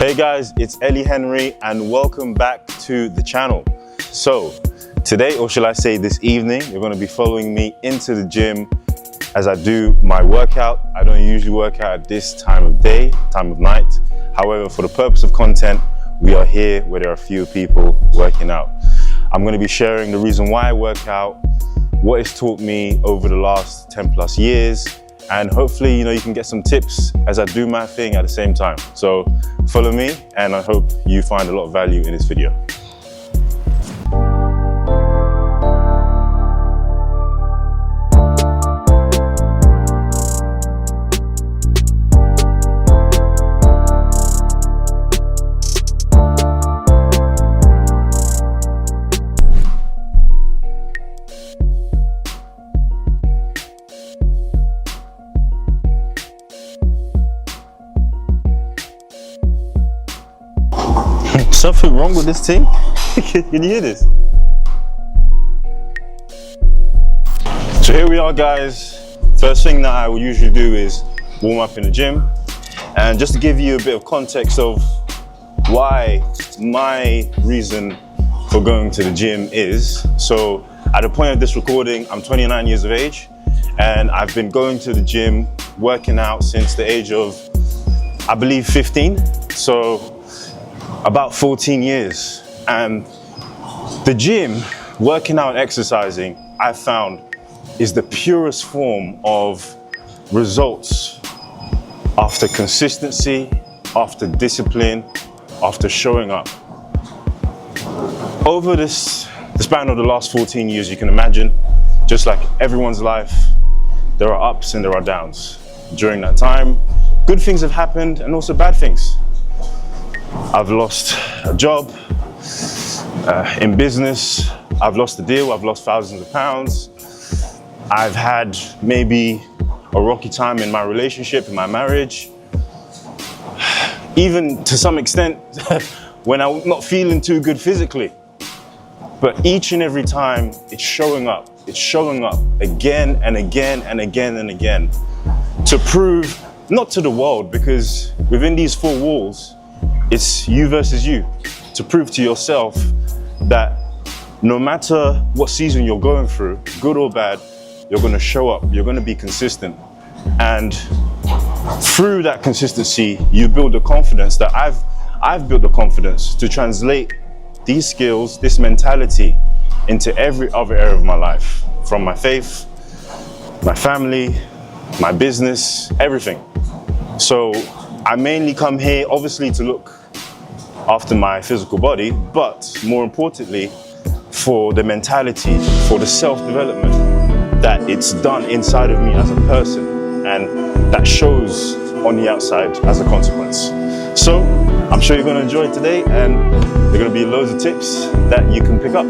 Hey guys, it's Élie Henry and welcome back to the channel. So today, or shall I say this evening, you're going to be following me into the gym as I do my workout. I don't usually work out at this time of day, time of night. However, for the purpose of content, we are here where there are few people working out. I'm going to be sharing the reason why I work out, what it's taught me over the last 10 plus years, and hopefully, you can get some tips as I do my thing at the same time. So follow me, and I hope you find a lot of value in this video. Something wrong with this thing? Can you hear this? So here we are, guys. First thing that I will usually do is warm up in the gym. And just to give you a bit of context of why my reason for going to the gym is, so at the point of this recording, I'm 29 years of age and I've been going to the gym, working out since the age of, I believe, 15. So about 14 years. And the gym, working out and exercising, I found is the purest form of results after consistency, after discipline, after showing up. Over the span of the last 14 years, you can imagine, just like everyone's life, there are ups and there are downs. During that time, good things have happened and also bad things. I've lost a job, in business, I've lost a deal, I've lost thousands of pounds. I've had maybe a rocky time in my relationship, in my marriage. Even to some extent, when I'm not feeling too good physically. But each and every time, it's showing up again and again and again and again. To prove, not to the world, because within these four walls, it's you versus you, to prove to yourself that no matter what season you're going through, good or bad, you're going to show up, you're going to be consistent. And through that consistency, you build the confidence that I've built the confidence to translate these skills, this mentality into every other area of my life, from my faith, my family, my business, everything. So I mainly come here, obviously, to look after my physical body, but more importantly, for the mentality, for the self-development that it's done inside of me as a person, and that shows on the outside as a consequence. So I'm sure you're going to enjoy it today, and there are going to be loads of tips that you can pick up.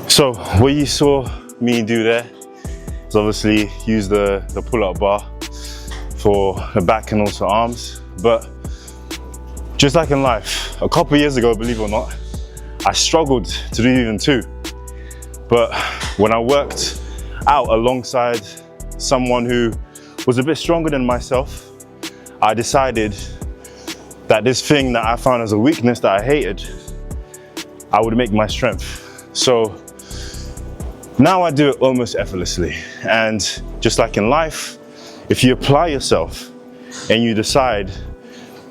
So what you saw me do there is obviously use the pull-up bar for the back and also arms. But just like in life, a couple of years ago, believe it or not, I struggled to do even two. But when I worked out alongside someone who was a bit stronger than myself, I decided that this thing that I found as a weakness that I hated, I would make my strength. So now I do it almost effortlessly. And just like in life, if you apply yourself and you decide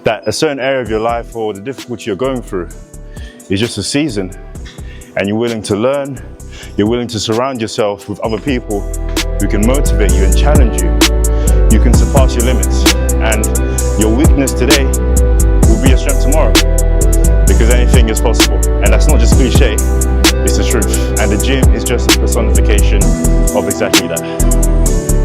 that a certain area of your life or the difficulty you're going through is just a season, and you're willing to learn, you're willing to surround yourself with other people who can motivate you and challenge you, you can surpass your limits. And your weakness today will be your strength tomorrow, because anything is possible. And that's not just cliche. It's the truth, and the gym is just a personification of exactly that.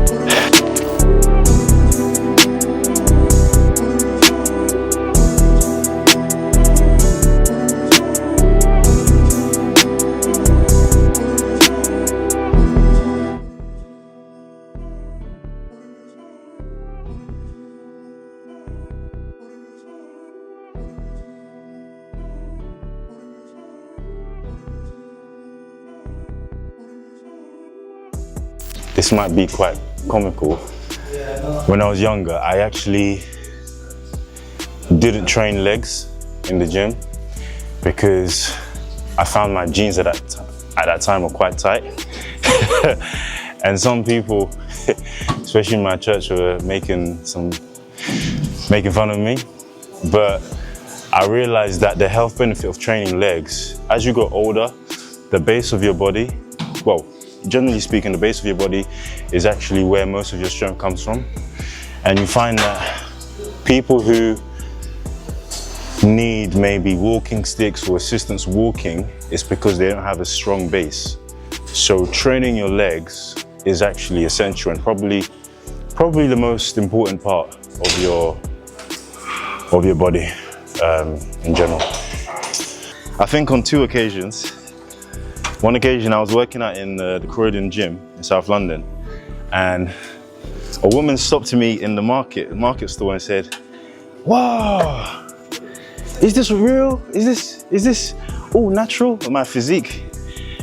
this might be quite comical. When I was younger, I actually didn't train legs in the gym because I found my jeans at that time were quite tight. And some people, especially in my church, were making fun of me. But I realized that the health benefit of training legs, as you grow older, the base of your body, well, generally speaking, the base of your body is actually where most of your strength comes from. And you find that people who need maybe walking sticks or assistance walking is because they don't have a strong base. So training your legs is actually essential and probably the most important part of your body in general. I think on 2 occasions, one occasion I was working out in the Croydon gym in South London, and a woman stopped to me in the market store and said, "Wow, is this real? Is this all natural with my physique?"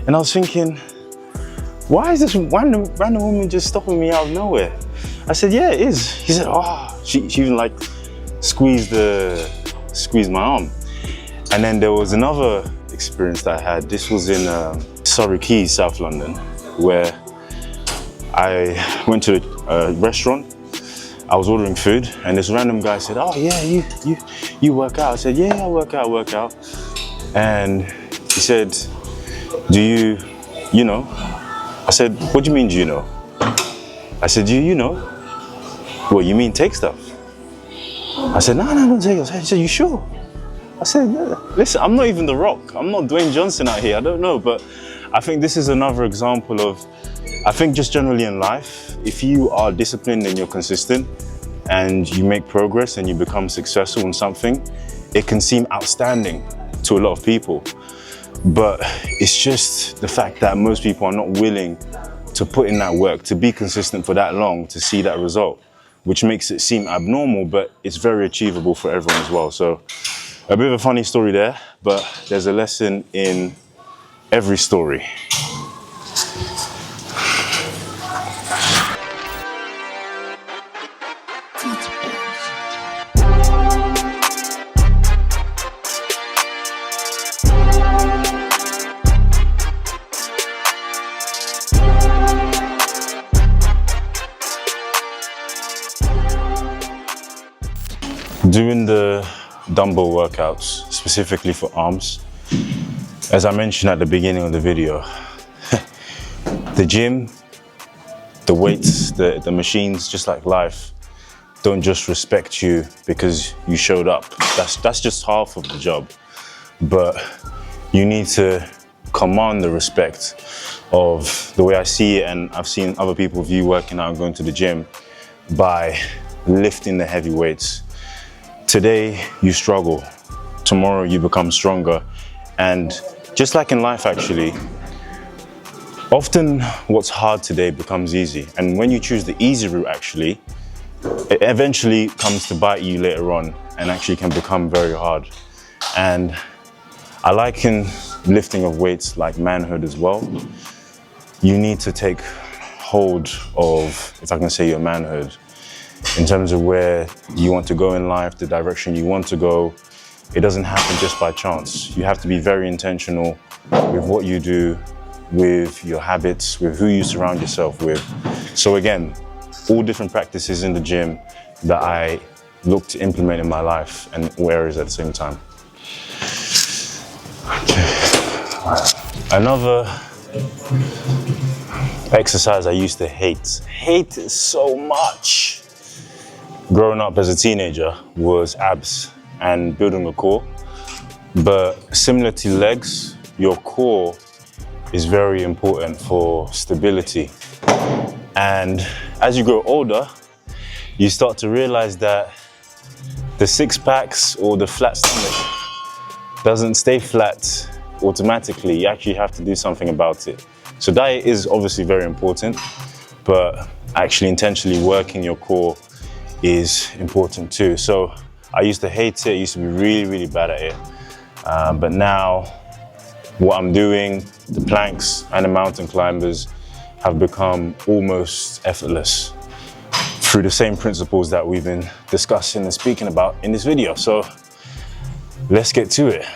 And I was thinking, why is this random woman just stopping me out of nowhere? I said, "Yeah, it is." She said, "Oh," she even like squeezed my arm. And then there was another experience that I had. This was in Surrey Quays, South London, where I went to a restaurant. I was ordering food, and this random guy said, "Oh yeah, you work out?" I said, "Yeah, I work out." And he said, "Do you know?" I said, "What do you mean, do you know?" I said, "Do you know?" "What, you mean take stuff?" I said, "No, don't take it." He said, "You sure?" I said, "Yeah. Listen, I'm not even The Rock. I'm not Dwayne Johnson out here. I don't know." But I think this is another example of, I think just generally in life, if you are disciplined and you're consistent and you make progress and you become successful in something, it can seem outstanding to a lot of people. But it's just the fact that most people are not willing to put in that work, to be consistent for that long, to see that result, which makes it seem abnormal, but it's very achievable for everyone as well. So a bit of a funny story there, but there's a lesson in every story. Doing the dumbbell workouts, specifically for arms, as I mentioned at the beginning of the video, the gym, the weights, the machines, just like life, don't just respect you because you showed up. That's just half of the job. But you need to command the respect of the way I see it, and I've seen other people view working out and going to the gym, by lifting the heavy weights. Today you struggle, tomorrow you become stronger. And just like in life actually, often what's hard today becomes easy. And when you choose the easy route actually, it eventually comes to bite you later on and actually can become very hard. And I liken lifting of weights like manhood as well. You need to take hold of, if I can say, your manhood, in terms of where you want to go in life, the direction you want to go. It doesn't happen just by chance. You have to be very intentional with what you do, with your habits, with who you surround yourself with. So again, all different practices in the gym that I look to implement in my life and all areas at the same time. Okay. Another exercise I used to hate it so much growing up as a teenager was abs and building a core. But similar to legs, your core is very important for stability. And as you grow older, you start to realize that the six packs or the flat stomach doesn't stay flat automatically. You actually have to do something about it. So diet is obviously very important, but actually intentionally working your core is important too. So I used to hate it, I used to be really, really bad at it. But now what I'm doing, the planks and the mountain climbers, have become almost effortless through the same principles that we've been discussing and speaking about in this video. So let's get to it.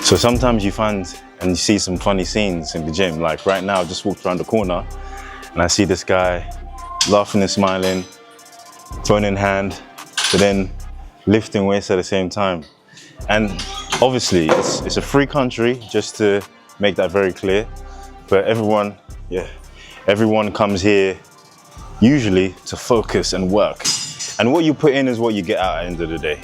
So sometimes you find and you see some funny scenes in the gym. Like right now, I just walked around the corner and I see this guy laughing and smiling, phone in hand, but then lifting weights at the same time. And obviously it's a free country, just to make that very clear. But everyone comes here usually to focus and work. And what you put in is what you get out at the end of the day.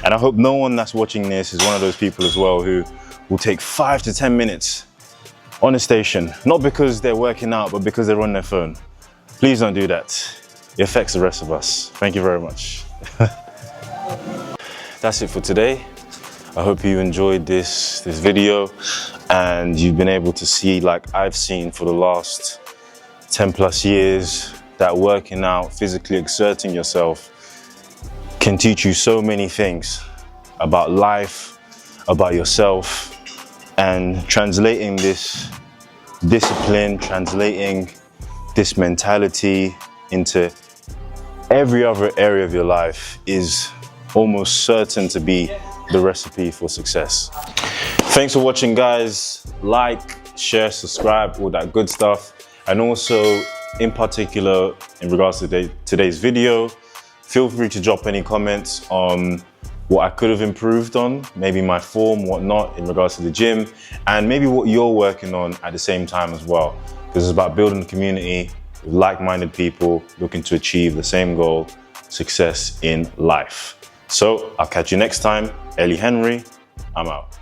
And I hope no one that's watching this is one of those people as well who will take 5 to 10 minutes on a station, not because they're working out, but because they're on their phone. Please don't do that. It affects the rest of us. Thank you very much. That's it for today. I hope you enjoyed this video and you've been able to see, like I've seen for the last 10 plus years, that working out, physically exerting yourself can teach you so many things about life, about yourself, and translating this discipline, translating this mentality into every other area of your life is almost certain to be the recipe for success. Thanks for watching, guys. Like, share, subscribe, all that good stuff. And also, in particular, in regards to today's video, feel free to drop any comments on what I could have improved on, maybe my form, whatnot, in regards to the gym, and maybe what you're working on at the same time as well. Because it's about building a community with like-minded people looking to achieve the same goal, success in life. So I'll catch you next time. Élie Henry, I'm out.